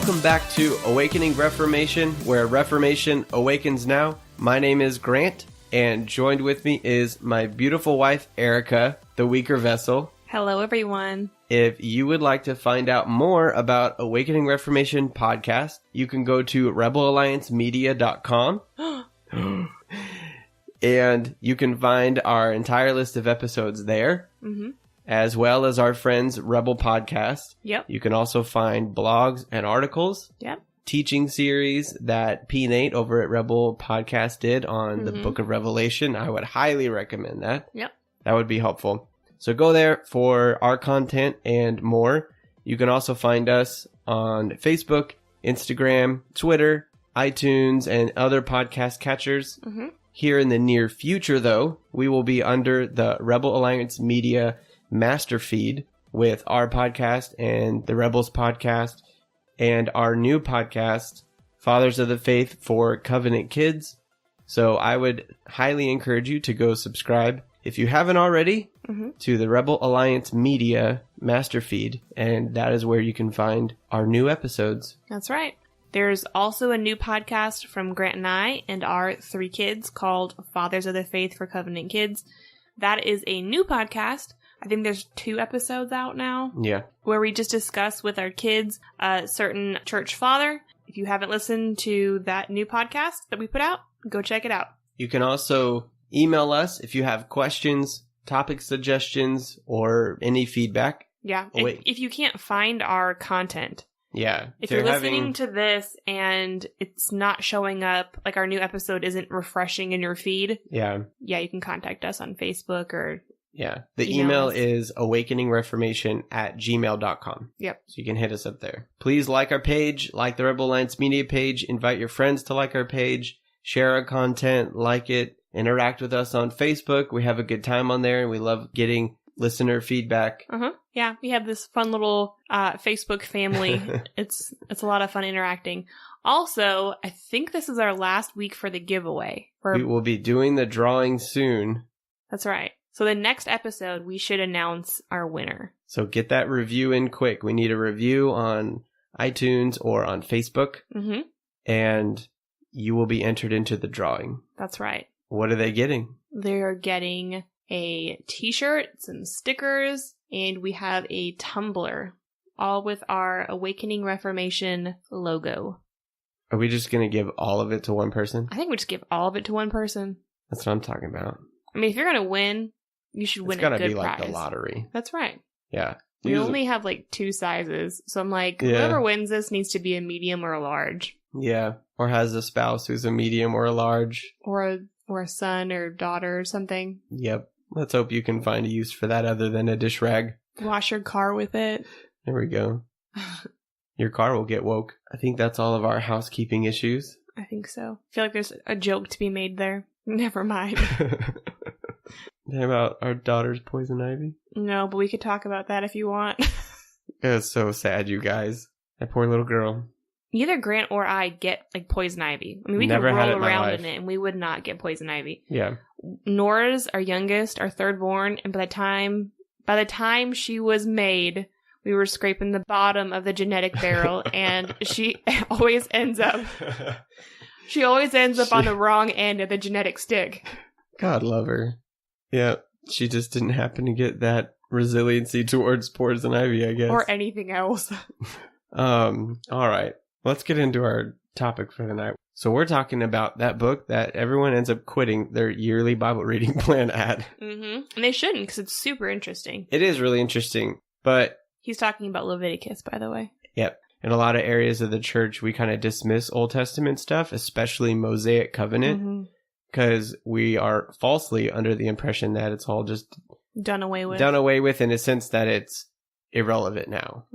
Welcome back to Awakening Reformation, where Reformation awakens now. My name is Grant, and joined with me is my beautiful wife, Erica, the weaker vessel. Hello, everyone. If you would like to find out more about Awakening Reformation podcast, you can go to rebelalliancemedia.com. And you can find our entire list of episodes there, as well as our friends' Rebel podcast. Yep. You can also find blogs and articles. Yep. Teaching series that P. Nate over at Rebel Podcast did on the Book of Revelation. I would highly recommend that. Yep. That would be helpful. So go there for our content and more. You can also find us on Facebook, Instagram, Twitter, iTunes, and other podcast catchers. Here in the near future, though, we will be under the Rebel Alliance Media master feed with our podcast and the Rebels podcast and our new podcast, Fathers of the Faith for Covenant Kids. So I would highly encourage you to go subscribe, if you haven't already, to the Rebel Alliance Media master feed. And that is where you can find our new episodes. That's right. There's also a new podcast from Grant and I and our 3 kids called Fathers of the Faith for Covenant Kids. That is a new podcast. I think there's 2 episodes out now. Yeah. Where we just discuss with our kids a certain church father. If you haven't listened to that new podcast that we put out, go check it out. You can also email us if you have questions, topic suggestions, or any feedback. Yeah. If you can't find our content. Yeah. If you're listening to this and it's not showing up, like our new episode isn't refreshing in your feed. Yeah, you can contact us on Facebook or... Yeah. The email is awakeningreformation@gmail.com. Yep. So you can hit us up there. Please like our page, like the Rebel Alliance Media page, invite your friends to like our page, share our content, like it, interact with us on Facebook. We have a good time on there and we love getting listener feedback. Yeah, we have this fun little Facebook family. It's a lot of fun interacting. Also, I think this is our last week for the giveaway. We will be doing the drawing soon. That's right. So the next episode, we should announce our winner. So get that review in quick. We need a review on iTunes or on Facebook. And you will be entered into the drawing. That's right. What are they getting? They're getting a t-shirt, some stickers, and we have a tumbler, all with our Awakening Reformation logo. Are we just going to give all of it to one person? I think we just give all of it to one person. That's what I'm talking about. I mean, if you're going to win, you should win a good prize. It's got to be like the lottery. That's right. Yeah. We only have like 2 sizes, so I'm like, whoever wins this needs to be a medium or a large. Yeah, or has a spouse who's a medium or a large. Or a son or daughter or something. Yep. Let's hope you can find a use for that other than a dish rag. Wash your car with it. There we go. Your car will get woke. I think that's all of our housekeeping issues. I think so. I feel like there's a joke to be made there. Never mind. About our daughter's poison ivy? No, but we could talk about that if you want. It's so sad, you guys. That poor little girl. Either Grant or I get like poison ivy. I mean, we Never could roll had it in around in it and we would not get poison ivy. Yeah. Nora's our youngest, our third born, and by the time she was made, we were scraping the bottom of the genetic barrel, and she always ends up on the wrong end of the genetic stick. God love her. Yeah, she just didn't happen to get that resiliency towards poison ivy, I guess. Or anything else. All right. Let's get into our topic for the night. So we're talking about that book that everyone ends up quitting their yearly Bible reading plan at. And they shouldn't, because it's super interesting. It is really interesting, but... He's talking about Leviticus, by the way. Yep. In a lot of areas of the church, we kind of dismiss Old Testament stuff, especially Mosaic Covenant, because we are falsely under the impression that it's all just... Done away with in a sense that it's irrelevant now.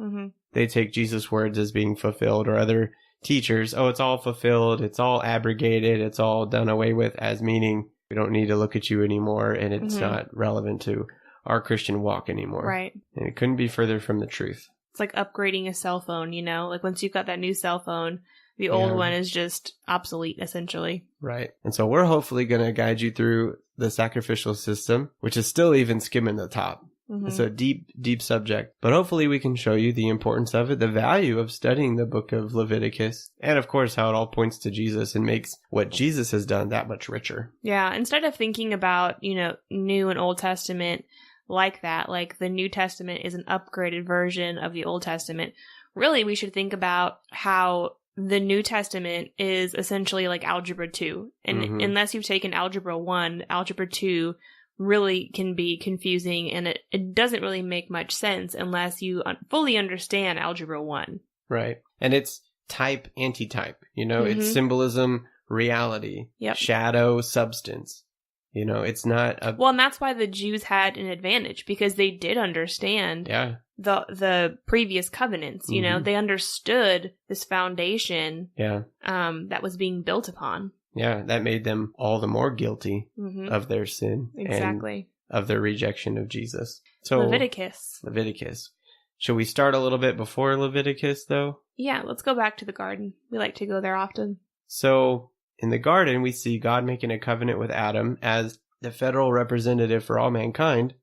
They take Jesus' words as being fulfilled, or other teachers, it's all fulfilled, it's all abrogated, it's all done away with, as meaning we don't need to look at you anymore, and it's not relevant to our Christian walk anymore. Right. And it couldn't be further from the truth. It's like upgrading a cell phone, like once you've got that new cell phone, the old one is just obsolete, essentially. Right. And so we're hopefully going to guide you through the sacrificial system, which is still even skimming the top. It's a deep, deep subject. But hopefully we can show you the importance of it, the value of studying the book of Leviticus, and of course how it all points to Jesus and makes what Jesus has done that much richer. Yeah, instead of thinking about, New and Old Testament like that, like the New Testament is an upgraded version of the Old Testament, really we should think about how the New Testament is essentially like Algebra 2. And unless you've taken Algebra 1, Algebra 2 really can be confusing, and it doesn't really make much sense unless you fully understand Algebra 1. Right. And it's type, antitype. It's symbolism, reality, shadow, substance. It's not a... Well, and that's why the Jews had an advantage, because they did understand the previous covenants. They understood this foundation that was being built upon. Yeah, that made them all the more guilty of their sin. Exactly. And of their rejection of Jesus. So Leviticus. Should we start a little bit before Leviticus, though? Yeah, let's go back to the garden. We like to go there often. So in the garden, we see God making a covenant with Adam as the federal representative for all mankind.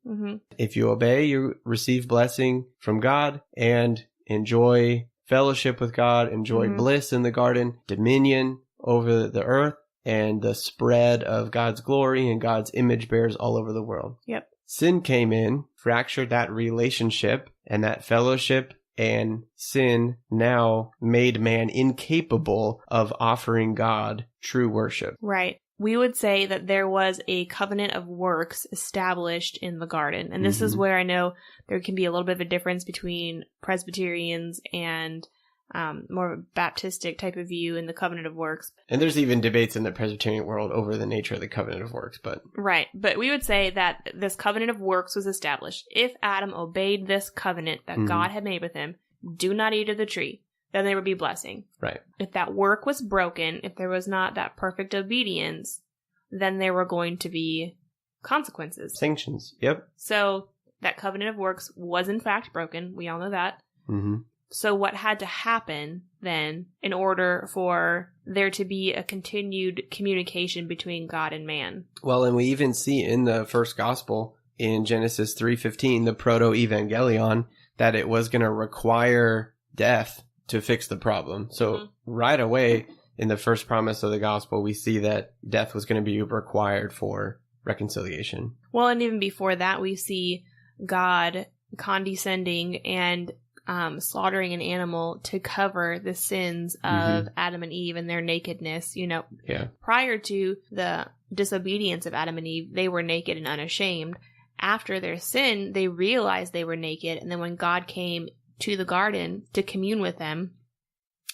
If you obey, you receive blessing from God and enjoy fellowship with God, enjoy bliss in the garden, dominion over the earth, and the spread of God's glory and God's image bearers all over the world. Yep. Sin came in, fractured that relationship and that fellowship, and sin now made man incapable of offering God true worship. Right. We would say that there was a covenant of works established in the garden. And this is where I know there can be a little bit of a difference between Presbyterians and more of a Baptistic type of view in the covenant of works. And there's even debates in the Presbyterian world over the nature of the covenant of works, but... Right. But we would say that this covenant of works was established. If Adam obeyed this covenant that God had made with him, do not eat of the tree, then there would be blessing. Right. If that work was broken, if there was not that perfect obedience, then there were going to be consequences. Sanctions. Yep. So that covenant of works was in fact broken. We all know that. So what had to happen then in order for there to be a continued communication between God and man? Well, and we even see in the first gospel in Genesis 3:15, the proto-evangelion, that it was going to require death to fix the problem. So right away in the first promise of the gospel, we see that death was going to be required for reconciliation. Well, and even before that, we see God condescending and slaughtering an animal to cover the sins of Adam and Eve and their nakedness. Prior to the disobedience of Adam and Eve, they were naked and unashamed. After their sin, they realized they were naked. And then when God came to the garden to commune with them,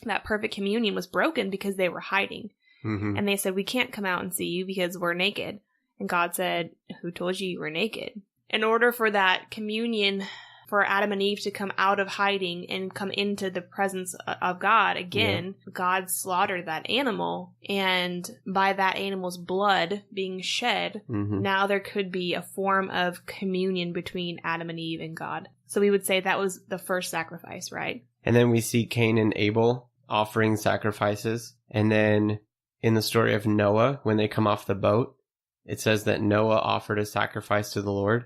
that perfect communion was broken because they were hiding. And they said, we can't come out and see you because we're naked. And God said, who told you were naked? In order for that communion for Adam and Eve to come out of hiding and come into the presence of God again, God slaughtered that animal, and by that animal's blood being shed, now there could be a form of communion between Adam and Eve and God. So we would say that was the first sacrifice, right? And then we see Cain and Abel offering sacrifices. And then in the story of Noah, when they come off the boat, it says that Noah offered a sacrifice to the Lord.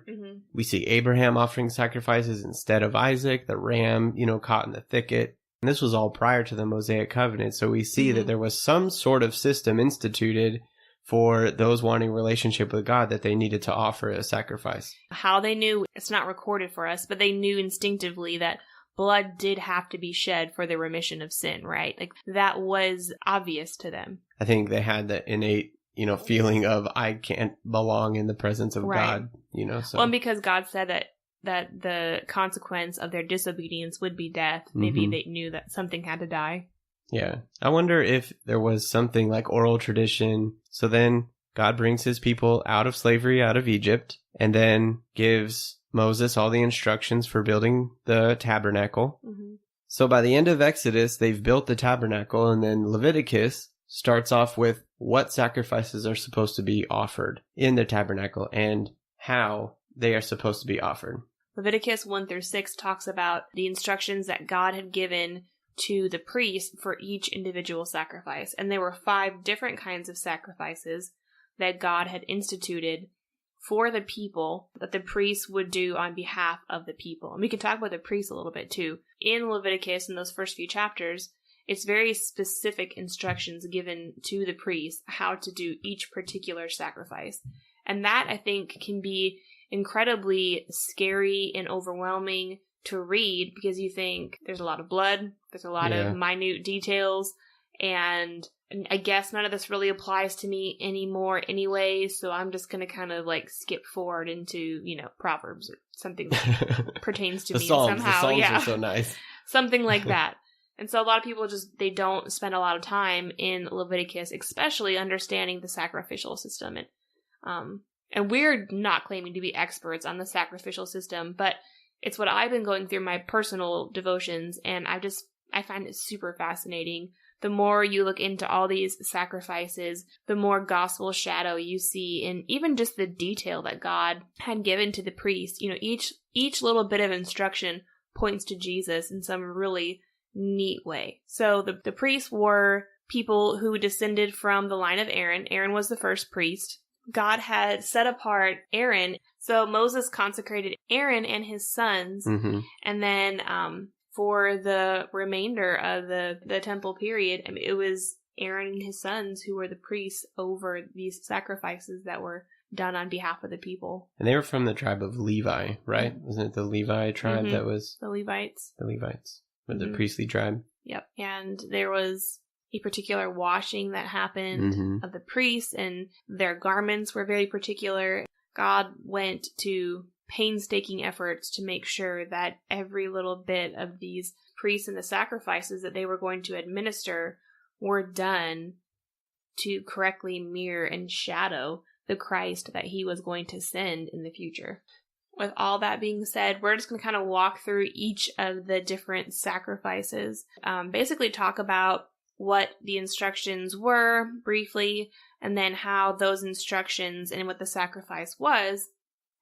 We see Abraham offering sacrifices instead of Isaac, the ram, caught in the thicket. And this was all prior to the Mosaic covenant. So we see that there was some sort of system instituted for those wanting relationship with God, that they needed to offer a sacrifice. How they knew, it's not recorded for us, but they knew instinctively that blood did have to be shed for the remission of sin, right? Like that was obvious to them. I think they had that innate feeling of I can't belong in the presence of God, so. Well, and because God said that the consequence of their disobedience would be death, maybe they knew that something had to die. Yeah. I wonder if there was something like oral tradition. So then God brings his people out of slavery, out of Egypt, and then gives Moses all the instructions for building the tabernacle. So by the end of Exodus, they've built the tabernacle, and then Leviticus starts off with what sacrifices are supposed to be offered in the tabernacle and how they are supposed to be offered. Leviticus 1-6 talks about the instructions that God had given to the priests for each individual sacrifice. And there were 5 different kinds of sacrifices that God had instituted for the people that the priests would do on behalf of the people. And we can talk about the priests a little bit too. In Leviticus, in those first few chapters, it's very specific instructions given to the priests how to do each particular sacrifice. And that, I think, can be incredibly scary and overwhelming to read because you think there's a lot of blood, there's a lot of minute details, and I guess none of this really applies to me anymore anyway, so I'm just going to kind of like skip forward into, Proverbs or something that pertains to me somehow. The Psalms are so nice. Something like that. And so a lot of people they don't spend a lot of time in Leviticus, especially understanding the sacrificial system. And we're not claiming to be experts on the sacrificial system, but it's what I've been going through my personal devotions, and I find it super fascinating. The more you look into all these sacrifices, the more gospel shadow you see in even just the detail that God had given to the priest. Each little bit of instruction points to Jesus in some really neat way. So the priests were people who descended from the line of Aaron. Aaron was the first priest. God had set apart Aaron. So Moses consecrated Aaron and his sons. Mm-hmm. And then for the remainder of the temple period, it was Aaron and his sons who were the priests over these sacrifices that were done on behalf of the people. And they were from the tribe of Levi, right? Mm-hmm. Wasn't it the Levi tribe that was... The Levites. The Levites. With the priestly tribe. Yep. And there was a particular washing that happened of the priests, and their garments were very particular. God went to painstaking efforts to make sure that every little bit of these priests and the sacrifices that they were going to administer were done to correctly mirror and shadow the Christ that he was going to send in the future. With all that being said, we're just going to kind of walk through each of the different sacrifices, basically talk about what the instructions were briefly, and then how those instructions and what the sacrifice was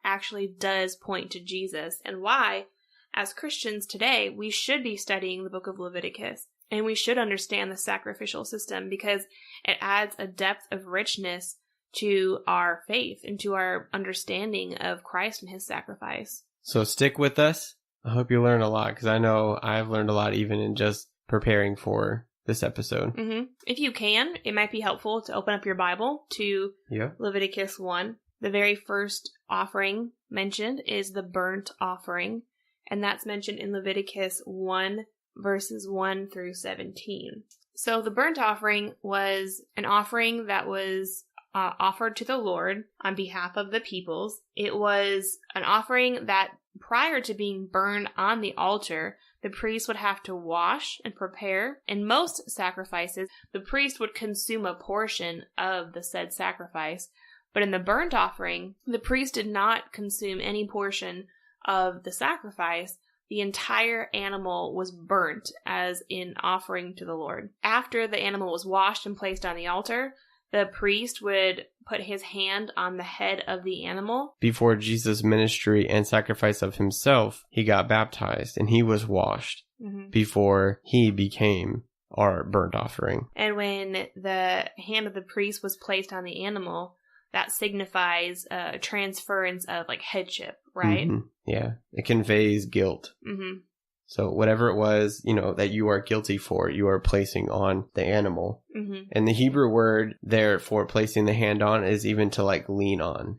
actually does point to Jesus, and why, as Christians today, we should be studying the book of Leviticus, and we should understand the sacrificial system because it adds a depth of richness to our faith and to our understanding of Christ and his sacrifice. So stick with us. I hope you learn a lot, because I know I've learned a lot even in just preparing for this episode. Mm-hmm. If you can, it might be helpful to open up your Bible to Leviticus 1. The very first offering mentioned is the burnt offering, and that's mentioned in Leviticus 1, verses 1 through 17. So the burnt offering was an offering that was offered to the Lord on behalf of the peoples. It was an offering that prior to being burned on the altar, the priest would have to wash and prepare. In most sacrifices, the priest would consume a portion of the said sacrifice. But in the burnt offering, the priest did not consume any portion of the sacrifice. The entire animal was burnt as an offering to the Lord. After the animal was washed and placed on the altar, the priest would put his hand on the head of the animal. Before Jesus' ministry and sacrifice of himself, he got baptized and he was washed before he became our burnt offering. And when the hand of the priest was placed on the animal, that signifies a transference of like headship, right? Mm-hmm. Yeah. It conveys guilt. Mm-hmm. So whatever it was, that you are guilty for, you are placing on the animal. Mm-hmm. And the Hebrew word there for placing the hand on is even to like lean on,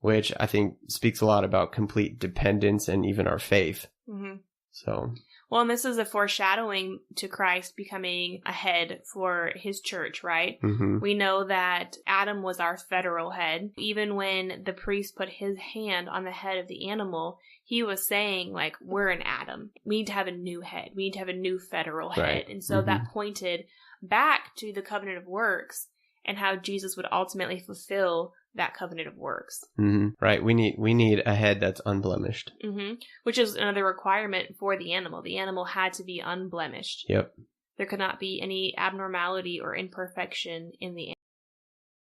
which I think speaks a lot about complete dependence and even our faith. Mm-hmm. So. Well, and this is a foreshadowing to Christ becoming a head for his church, right? Mm-hmm. We know that Adam was our federal head. Even when the priest put his hand on the head of the animal, he was saying, like, we're an Adam. We need to have a new head. We need to have a new federal head. Right. And so that pointed back to the covenant of works and how Jesus would ultimately fulfill that covenant of works. Mm-hmm. Right. We need a head that's unblemished. Mm-hmm. Which is another requirement for the animal. The animal had to be unblemished. Yep. There could not be any abnormality or imperfection in the animal.